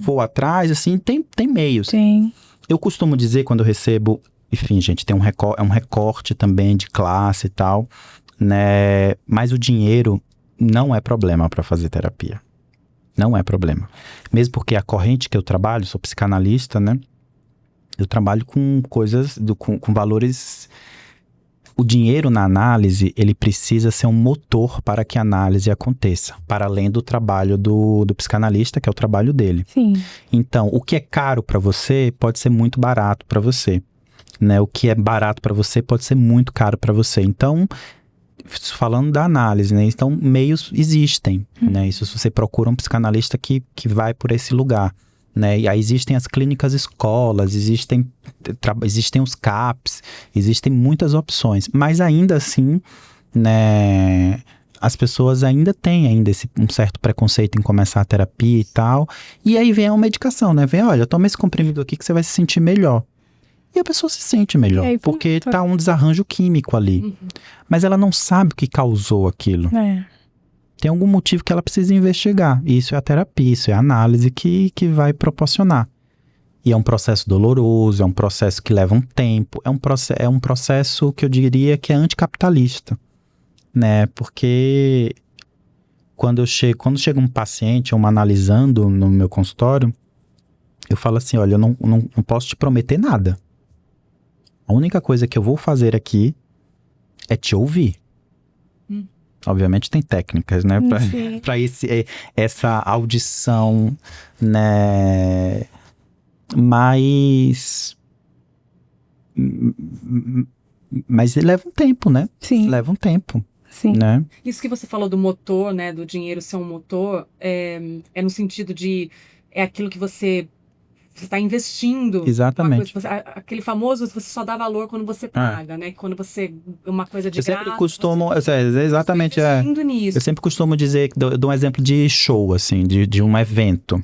for atrás, assim, tem meios. Sim. Eu costumo dizer, quando eu recebo... Enfim, gente, tem um recorte também de classe e tal, né? Mas o dinheiro não é problema para fazer terapia. Não é problema. Mesmo porque a corrente que eu trabalho, sou psicanalista, né? Eu trabalho com coisas, com valores... O dinheiro na análise, ele precisa ser um motor para que a análise aconteça, para além do trabalho do psicanalista, que é o trabalho dele. Sim. Então, o que é caro para você pode ser muito barato para você. Né, o que é barato para você pode ser muito caro para você. Então, falando da análise, né? Então, meios existem, né? Isso, se você procura um psicanalista que vai por esse lugar, né? E aí existem as clínicas escolas, existem os CAPs, existem muitas opções. Mas ainda assim, né? As pessoas ainda têm um certo preconceito em começar a terapia e tal. E aí vem a medicação, né? Olha, toma esse comprimido aqui que você vai se sentir melhor. E a pessoa se sente melhor, porque tá um desarranjo químico ali. Mas ela não sabe o que causou aquilo. Tem algum motivo que ela precisa investigar. E isso é a terapia, isso é a análise que vai proporcionar. E é um processo doloroso, é um processo que leva um tempo, é um processo que eu diria que é anticapitalista, né? Porque quando chega um paciente, uma analisando no meu consultório, eu falo assim, olha, eu não posso te prometer nada. A única coisa que eu vou fazer aqui é te ouvir. Obviamente tem técnicas, né? Para essa audição, né? Mas leva um tempo, né? Sim. Leva um tempo. Sim. Né? Isso que você falou do motor, né? Do dinheiro ser um motor, é no sentido de... É aquilo que você está investindo. Exatamente. Aquele famoso, você só dá valor quando você paga, né? Quando você... Uma coisa de graça. Eu sempre costumo... exatamente. Nisso. Eu sempre costumo dizer, dou um exemplo de show, assim, de um evento.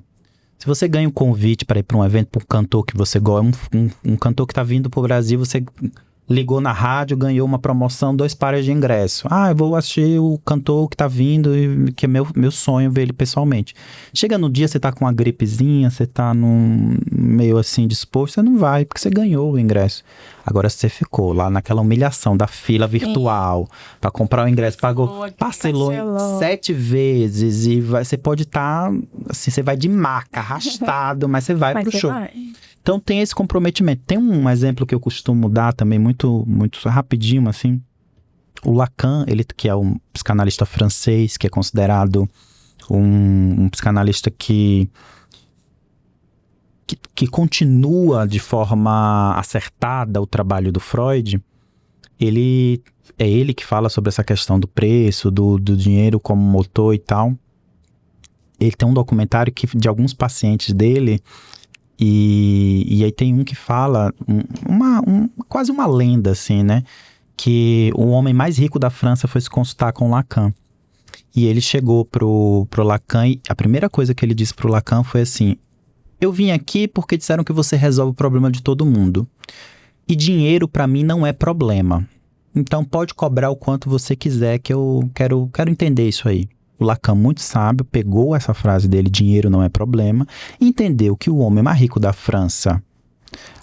Se você ganha um convite para ir para um evento para um cantor que você gosta, um cantor que está vindo para o Brasil, você ligou na rádio, ganhou uma promoção, 2 pares de ingresso. Eu vou assistir o cantor que tá vindo, que é meu sonho ver ele pessoalmente. Chega no dia, você tá com uma gripezinha, você tá meio assim disposto, você não vai, porque você ganhou o ingresso. Agora, se você ficou lá naquela humilhação da fila virtual para comprar o ingresso, parcelou em 7 vezes e você pode estar, assim, você vai de maca, arrastado, mas você vai pro show. Então tem esse comprometimento. Tem um exemplo que eu costumo dar também, muito, muito rapidinho, assim. O Lacan, ele que é um psicanalista francês, que é considerado um psicanalista que continua de forma acertada o trabalho do Freud. Ele que fala sobre essa questão do preço, do dinheiro como motor e tal. Ele tem um documentário de alguns pacientes dele. E aí tem um que fala, quase uma lenda, assim, né? Que o homem mais rico da França foi se consultar com Lacan. E ele chegou pro Lacan e a primeira coisa que ele disse pro Lacan foi assim: eu vim aqui porque disseram que você resolve o problema de todo mundo. E dinheiro pra mim não é problema. Então pode cobrar o quanto você quiser, que eu quero entender isso aí. O Lacan, muito sábio, pegou essa frase dele, dinheiro não é problema, e entendeu que o homem mais rico da França,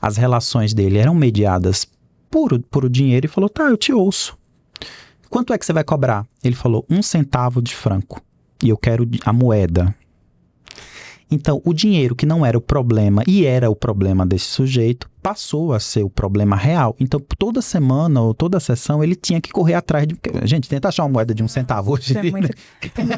as relações dele eram mediadas por dinheiro e falou, tá, eu te ouço. Quanto é que você vai cobrar? Ele falou, 1 centavo de franco, e eu quero a moeda. Então, o dinheiro que não era o problema e era o problema desse sujeito, passou a ser o problema real. Então, toda semana ou toda sessão, ele tinha que correr atrás de... Gente, tenta achar uma moeda de 1 centavo hoje. É muito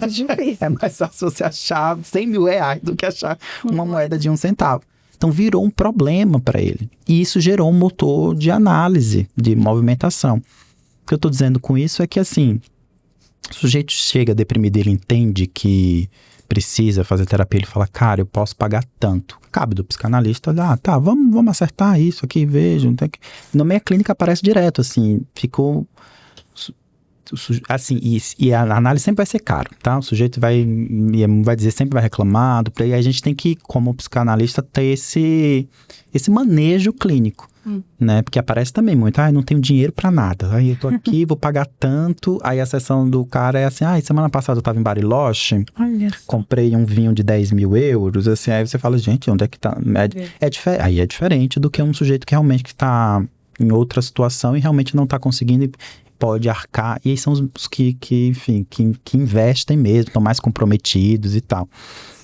difícil. É mais fácil você achar 100 mil reais do que achar uma moeda de 1 centavo. Então, virou um problema para ele. E isso gerou um motor de análise, de movimentação. O que eu estou dizendo com isso é que, assim, o sujeito chega deprimido, ele entende que precisa fazer terapia, ele fala, cara, eu posso pagar tanto. Cabe do psicanalista, tá, vamos acertar isso aqui, veja. Na minha clínica aparece direto, assim, ficou... Assim, e a análise sempre vai ser caro, tá? O sujeito vai dizer, sempre vai reclamar, e a gente tem que, como psicanalista, ter esse manejo clínico. Né? Porque aparece também muito, não tenho dinheiro pra nada, aí eu tô aqui, vou pagar tanto, aí a sessão do cara é assim, semana passada eu tava em Bariloche, comprei um vinho de 10 mil euros, assim, aí você fala, gente, onde é que tá? Aí é diferente do que um sujeito que realmente que tá em outra situação e realmente não tá conseguindo e pode arcar, e aí são os que investem mesmo, estão mais comprometidos e tal.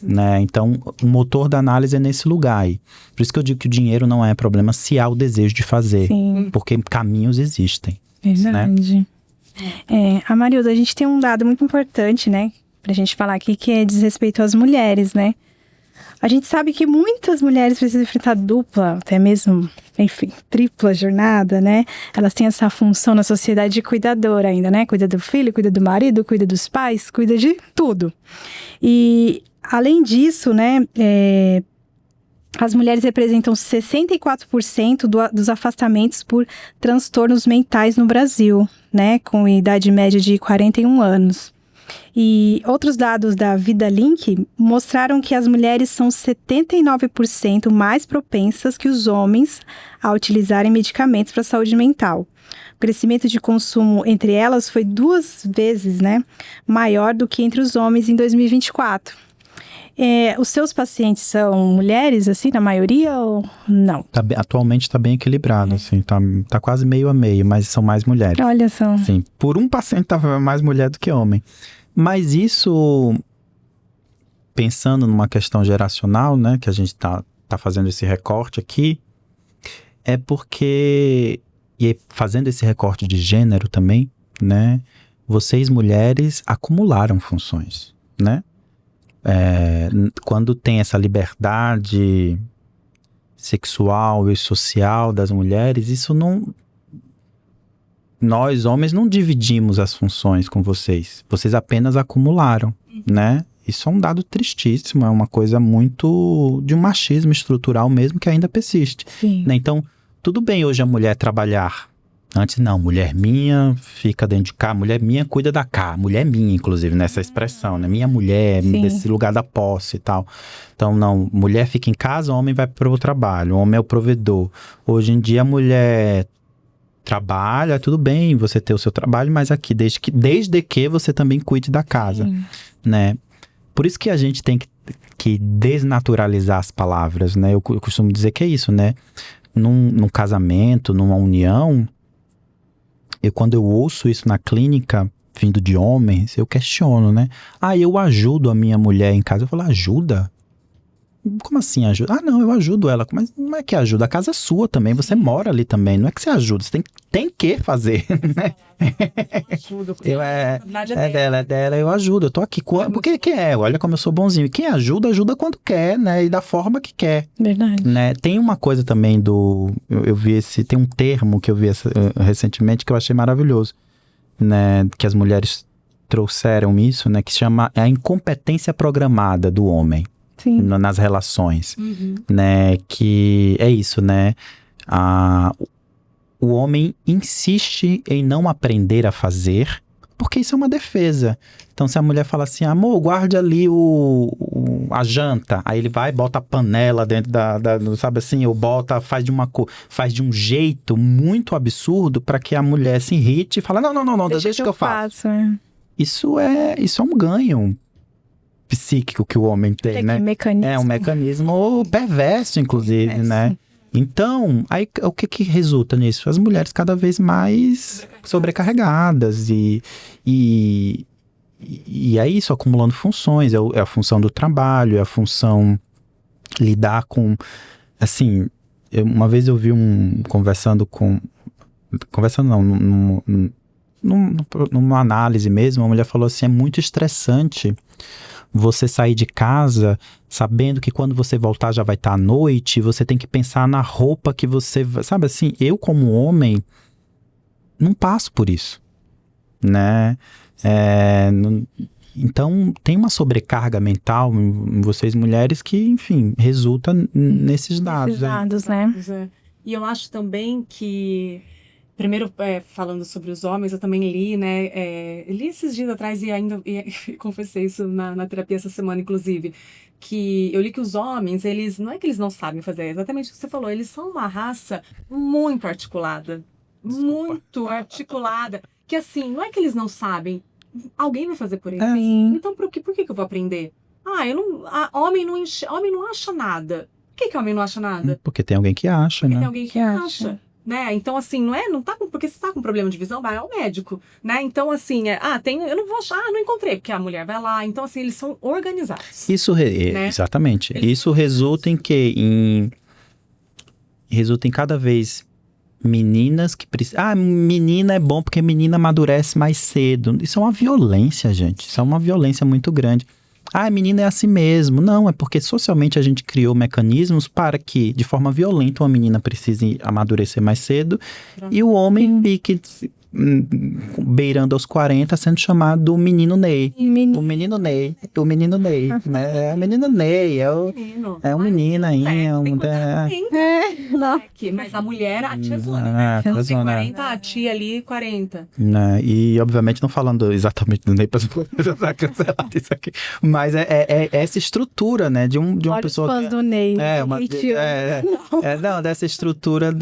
Né? Então, o motor da análise é nesse lugar aí. Por isso que eu digo que o dinheiro não é problema se há o desejo de fazer. Sim. Porque caminhos existem. Verdade. Né? Amarilda, a gente tem um dado muito importante, né? Pra gente falar aqui, que diz respeito às mulheres, né? A gente sabe que muitas mulheres precisam enfrentar dupla, até mesmo, enfim, tripla jornada, né? Elas têm essa função na sociedade de cuidadora ainda, né? Cuida do filho, cuida do marido, cuida dos pais, cuida de tudo. E... além disso, né, as mulheres representam 64% dos afastamentos por transtornos mentais no Brasil, né, com idade média de 41 anos. E outros dados da Vida Link mostraram que as mulheres são 79% mais propensas que os homens a utilizarem medicamentos para a saúde mental. O crescimento de consumo entre elas foi 2 vezes, né, maior do que entre os homens em 2024. Os seus pacientes são mulheres, assim, na maioria, ou não? Atualmente está bem equilibrado, assim, tá quase meio a meio, mas são mais mulheres. Olha só. Sim, por um paciente tá mais mulher do que homem. Mas isso, pensando numa questão geracional, né, que a gente tá fazendo esse recorte aqui, é porque, e fazendo esse recorte de gênero também, né, vocês mulheres acumularam funções, né? Quando tem essa liberdade sexual e social das mulheres, isso não... Nós, homens, não dividimos as funções com vocês. Vocês apenas acumularam, né? Isso é um dado tristíssimo, é uma coisa muito de um machismo estrutural mesmo que ainda persiste. Sim. Né? Então, tudo bem hoje a mulher trabalhar. Antes não, mulher minha fica dentro de casa, mulher minha cuida da casa, mulher minha inclusive, nessa expressão, né? Minha mulher, Sim. desse lugar da posse e tal. Então não, mulher fica em casa, homem vai para o trabalho, o homem é o provedor. Hoje em dia a mulher trabalha, tudo bem você ter o seu trabalho, mas aqui, desde que você também cuide da casa, né? Por isso que a gente tem que desnaturalizar as palavras, né? Eu costumo dizer que é isso, né? Num casamento, numa união, quando eu ouço isso na clínica, vindo de homens, eu questiono, né? Eu ajudo a minha mulher em casa. Eu falo, ajuda? Como assim ajuda? Não, eu ajudo ela. Mas não é que ajuda, a casa é sua também, você mora ali também. Não é que você ajuda, você tem que fazer, né? É dela, eu ajudo, eu tô aqui. Porque quem é? Olha como eu sou bonzinho. Quem ajuda quando quer, né? E da forma que quer. Verdade. Né? Tem uma coisa também eu vi tem um termo que eu vi recentemente que eu achei maravilhoso, né? Que as mulheres trouxeram isso, né? Que se chama a incompetência programada do homem. Sim. Nas relações, né? Que é isso, né? O homem insiste em não aprender a fazer, porque isso é uma defesa. Então, se a mulher fala assim, amor, guarde ali a janta, aí ele vai, bota a panela dentro sabe assim, ou faz de um jeito muito absurdo para que a mulher se irrite e fala, não, deixa que eu faço. Isso é um ganho psíquico que o homem tem, né? Mecanismo. É um mecanismo perverso, inclusive, né? Então, aí o que resulta nisso? As mulheres cada vez mais sobrecarregadas e e é isso, acumulando funções, é a função do trabalho, é a função lidar com, assim, uma vez eu vi conversando não, numa análise mesmo, uma mulher falou assim, é muito estressante você sair de casa sabendo que quando você voltar já vai estar à noite, você tem que pensar na roupa que você... Sabe assim, eu como homem não passo por isso, né? Então tem uma sobrecarga mental em vocês mulheres que, enfim, resulta nesses dados. Esses dados, né? E eu acho também que... Primeiro, falando sobre os homens, eu também li, né? Li esses dias atrás e ainda confessei isso na terapia essa semana, inclusive, que eu li que os homens, eles não é que eles não sabem fazer, é exatamente o que você falou, eles são uma raça muito articulada. Muito articulada. Que assim, não é que eles não sabem, alguém vai fazer por eles. Então, por que eu vou aprender? Homem não acha nada. Por que homem não acha nada? Porque tem alguém que acha, Porque né? tem alguém que acha. Né? Então, assim, porque você tá com problema de visão, vai ao médico, né? Então, assim, eu não vou achar, não encontrei, porque a mulher vai lá. Então, assim, eles são organizados. Isso, né? Exatamente. Isso resulta em quê? Resulta em cada vez meninas que precisam... menina é bom porque menina amadurece mais cedo. Isso é uma violência, gente. Isso é uma violência muito grande. Menina é assim mesmo. Não, é porque socialmente a gente criou mecanismos para que, de forma violenta, uma menina precise amadurecer mais cedo e o homem fique beirando aos 40, sendo chamado do menino Ney. O menino Ney, né? O menino Ney, é um menino ainda. Mas a mulher, a tiazona, né? 40, a tia ali, 40. E, obviamente, não falando exatamente do Ney, para não cancelar isso aqui, mas é essa estrutura, né, de uma pessoa... Olha os fãs do Ney. Dessa estrutura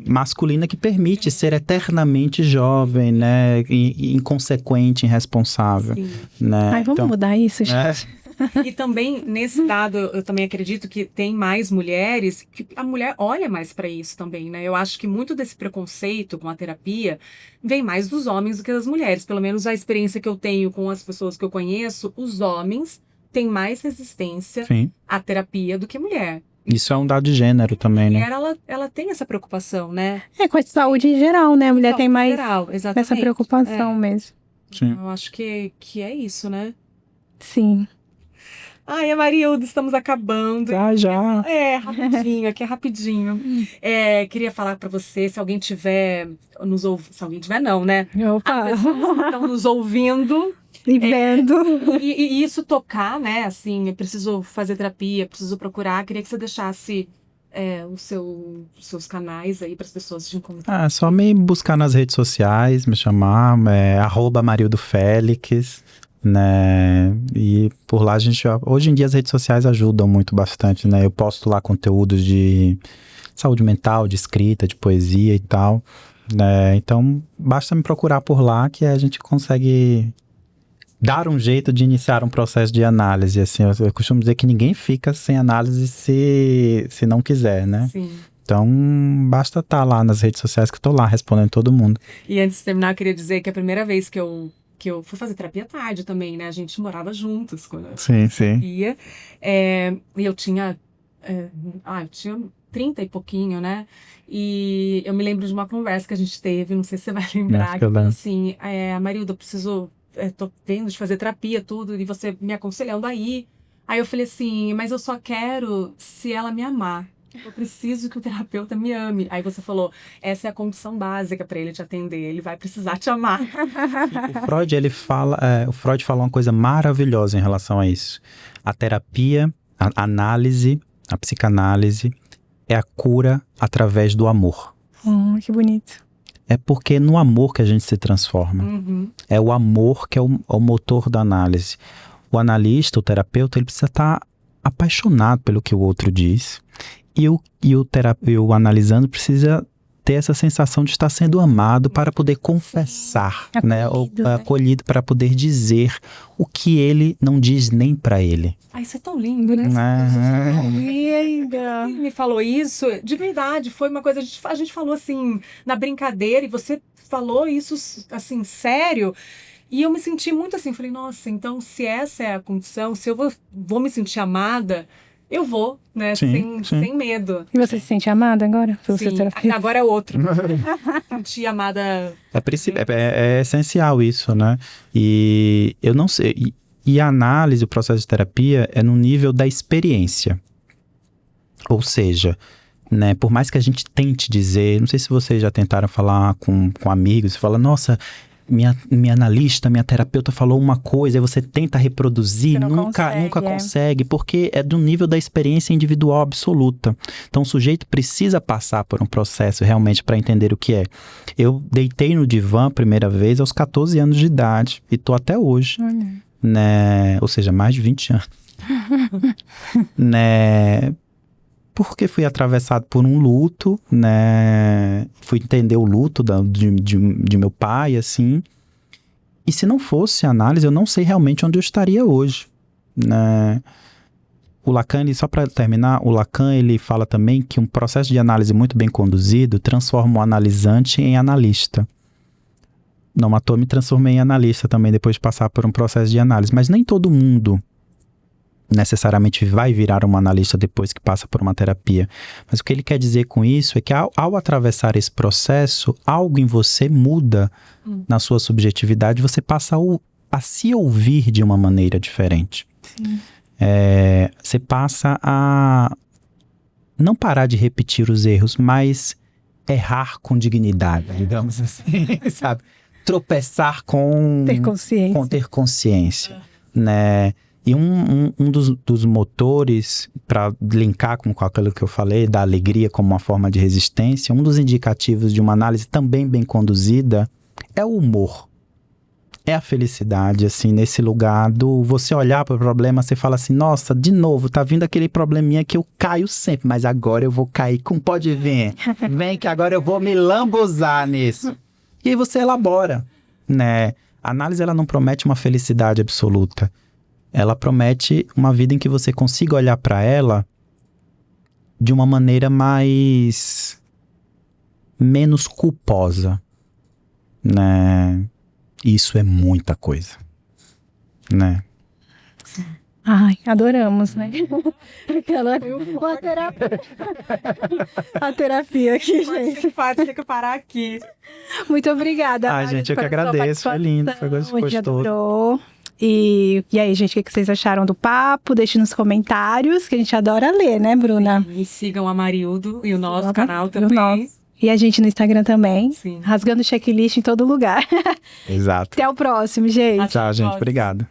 masculina que permite ser eternamente jovem, né, inconsequente, irresponsável. Né? Vamos mudar isso, gente. E também, nesse dado, eu também acredito que tem mais mulheres, que a mulher olha mais para isso também, né? Eu acho que muito desse preconceito com a terapia vem mais dos homens do que das mulheres. Pelo menos a experiência que eu tenho com as pessoas que eu conheço, os homens têm mais resistência à terapia do que a mulher. Isso é um dado de gênero também, né? A mulher, ela tem essa preocupação, né? Com a saúde em geral, né? A mulher tem mais essa preocupação mesmo. Sim. Eu acho que é isso, né? Sim. Amarildo, estamos acabando. Já. Rapidinho, aqui é rapidinho. Queria falar pra você, se alguém tiver nos ouvindo, se alguém tiver não, né? Opa! As pessoas que estão nos ouvindo e vendo. E isso tocar, né? Assim, eu preciso fazer terapia, preciso procurar. Queria que você deixasse os seus canais aí para as pessoas te encontrar. Só me buscar nas redes sociais, me chamar, @MarildoFélix, né? E por lá hoje em dia as redes sociais ajudam muito bastante, né? Eu posto lá conteúdos de saúde mental, de escrita, de poesia e tal, né? Então basta me procurar por lá que a gente consegue dar um jeito de iniciar um processo de análise. Assim, eu costumo dizer que ninguém fica sem análise se não quiser, né? Sim. Então, basta estar lá nas redes sociais que eu tô lá respondendo todo mundo. E antes de terminar, eu queria dizer que a primeira vez que eu fui fazer terapia à tarde também, né? A gente morava juntos quando eu ia. E eu tinha... eu tinha 30 e pouquinho, né? E eu me lembro de uma conversa que a gente teve, não sei se você vai lembrar, que assim, Marilda, eu preciso... tô vendo de fazer terapia, tudo, e você me aconselhando aí. Aí eu falei assim, mas eu só quero se ela me amar. Eu preciso que o terapeuta me ame. Aí você falou, essa é a condição básica para ele te atender, ele vai precisar te amar. O Freud fala uma coisa maravilhosa em relação a isso. A terapia, a análise, a psicanálise é a cura através do amor. Que bonito. É porque no amor que a gente se transforma. É o amor que é o motor da análise. O analista, o terapeuta, ele precisa estar apaixonado pelo que o outro diz. E o analisando precisa ter essa sensação de estar sendo amado para poder confessar, acolhido para poder dizer o que ele não diz nem para ele. Isso é tão lindo, né? Me falou isso, de verdade, foi uma coisa, a gente falou assim, na brincadeira, e você falou isso, assim, sério. E eu me senti muito assim, falei, nossa, então se essa é a condição, se eu vou me sentir amada, eu vou, né? Sem medo. E você se sente amada agora? Pelo seu Sim, terapeuta? agora é outro. Sentir amada. É essencial isso, né? E eu não sei. E a análise, o processo de terapia é no nível da experiência. Ou seja, né, por mais que a gente tente dizer, não sei se vocês já tentaram falar com amigos, você fala, nossa, minha analista, minha terapeuta falou uma coisa, aí você tenta reproduzir, nunca consegue, porque é do nível da experiência individual absoluta. Então o sujeito precisa passar por um processo realmente para entender o que é. Eu deitei no divã a primeira vez aos 14 anos de idade e tô até hoje, né? Ou seja, mais de 20 anos. Né? Porque fui atravessado por um luto, né? Fui entender o luto de meu pai, assim. E se não fosse a análise, eu não sei realmente onde eu estaria hoje, né? O Lacan, só para terminar, o Lacan, ele fala também que um processo de análise muito bem conduzido transforma o analisante em analista. Não à toa me transformei em analista também depois de passar por um processo de análise. Mas nem todo mundo necessariamente vai virar um analista depois que passa por uma terapia. Mas o que ele quer dizer com isso é que ao atravessar esse processo, algo em você muda na sua subjetividade, você passa a se ouvir de uma maneira diferente. Você passa a não parar de repetir os erros, mas errar com dignidade, digamos assim, sabe? Tropeçar com ter consciência, né? E um dos motores, para linkar com aquilo que eu falei, da alegria como uma forma de resistência, um dos indicativos de uma análise também bem conduzida é o humor. É a felicidade, assim, nesse lugar do você olhar para o problema, você fala assim, nossa, de novo, tá vindo aquele probleminha que eu caio sempre, mas agora eu vou cair com pode vir. Vem que agora eu vou me lambuzar nisso. E aí você elabora, né? A análise, ela não promete uma felicidade absoluta. Ela promete uma vida em que você consiga olhar para ela de uma maneira menos culposa, né? Isso é muita coisa, né? Ai, adoramos, né? A terapia aqui, gente. Tem que parar aqui. Muito obrigada. Ai, gente, eu que agradeço. Foi lindo, foi gostoso. Adorou. E aí, gente, o que vocês acharam do papo? Deixe nos comentários, que a gente adora ler, né, Bruna? Sim, e sigam a Marildo e o nosso canal também. E a gente no Instagram também. Sim. Rasgando checklist em todo lugar. Exato. Até o próximo, gente. Tchau, gente. Obrigado.